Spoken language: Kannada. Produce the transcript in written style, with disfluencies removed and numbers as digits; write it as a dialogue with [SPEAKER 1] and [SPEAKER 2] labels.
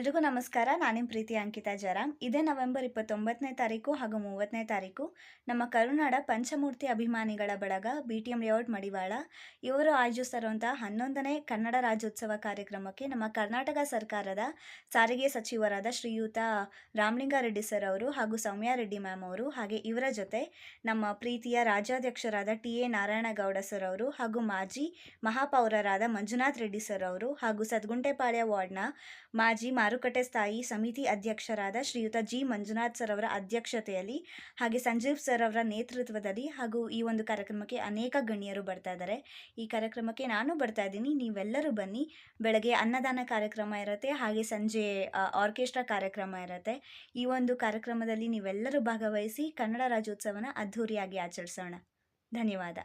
[SPEAKER 1] ಎಲ್ರಿಗೂ ನಮಸ್ಕಾರ. ನಾನು ನಿಮ್ಮ ಪ್ರೀತಿಯ ಅಂಕಿತಾ ಜರಾಮ್. ಇದೇ ನವೆಂಬರ್ 29ನೇ ತಾರೀಕು ಹಾಗೂ 30ನೇ ತಾರೀಕು ನಮ್ಮ ಕರುನಾಡ ಪಂಚಮೂರ್ತಿ ಅಭಿಮಾನಿಗಳ ಬಳಗ BTM ಲೇಔಟ್ ಮಡಿವಾಳ ಇವರು ಆಯೋಜಿಸಿರುವಂತಹ 11ನೇ ಕನ್ನಡ ರಾಜ್ಯೋತ್ಸವ ಕಾರ್ಯಕ್ರಮಕ್ಕೆ ನಮ್ಮ ಕರ್ನಾಟಕ ಸರ್ಕಾರದ ಸಾರಿಗೆ ಸಚಿವರಾದ ಶ್ರೀಯುತ ರಾಮಲಿಂಗಾರೆಡ್ಡಿ ಸರ್ ಅವರು ಹಾಗೂ ಸೌಮ್ಯ ರೆಡ್ಡಿ ಮ್ಯಾಮ್ ಅವರು, ಹಾಗೆ ಇವರ ಜೊತೆ ನಮ್ಮ ಪ್ರೀತಿಯ ರಾಜ್ಯಾಧ್ಯಕ್ಷರಾದ TA ನಾರಾಯಣಗೌಡ ಸರ್ ಅವರು ಹಾಗೂ ಮಾಜಿ ಮಹಾಪೌರರಾದ ಮಂಜುನಾಥ್ ರೆಡ್ಡಿ ಸರ್ ಅವರು ಹಾಗೂ ಸದ್ಗುಂಟೆಪಾಳ್ಯ ವಾರ್ಡ್ನ ಮಾಜಿ ಮಾರುಕಟ್ಟೆ ಸ್ಥಾಯಿ ಸಮಿತಿ ಅಧ್ಯಕ್ಷರಾದ ಶ್ರೀಯುತ G ಮಂಜುನಾಥ್ ಸರ್ ಅವರ ಅಧ್ಯಕ್ಷತೆಯಲ್ಲಿ, ಹಾಗೆ ಸಂಜೀವ್ ಸರ್ ಅವರ ನೇತೃತ್ವದಲ್ಲಿ ಹಾಗೂ ಈ ಒಂದು ಕಾರ್ಯಕ್ರಮಕ್ಕೆ ಅನೇಕ ಗಣ್ಯರು ಬರ್ತಾ ಇದ್ದಾರೆ. ಈ ಕಾರ್ಯಕ್ರಮಕ್ಕೆ ನಾನು ಬರ್ತಾ ಇದ್ದೀನಿ, ನೀವೆಲ್ಲರೂ ಬನ್ನಿ. ಬೆಳಗ್ಗೆ ಅನ್ನದಾನ ಕಾರ್ಯಕ್ರಮ ಇರುತ್ತೆ, ಹಾಗೆ ಸಂಜೆ ಆರ್ಕೆಸ್ಟ್ರಾ ಕಾರ್ಯಕ್ರಮ ಇರುತ್ತೆ. ಈ ಒಂದು ಕಾರ್ಯಕ್ರಮದಲ್ಲಿ ನೀವೆಲ್ಲರೂ ಭಾಗವಹಿಸಿ ಕನ್ನಡ ರಾಜ್ಯೋತ್ಸವನ ಅದ್ಧೂರಿಯಾಗಿ ಆಚರಿಸೋಣ. ಧನ್ಯವಾದ.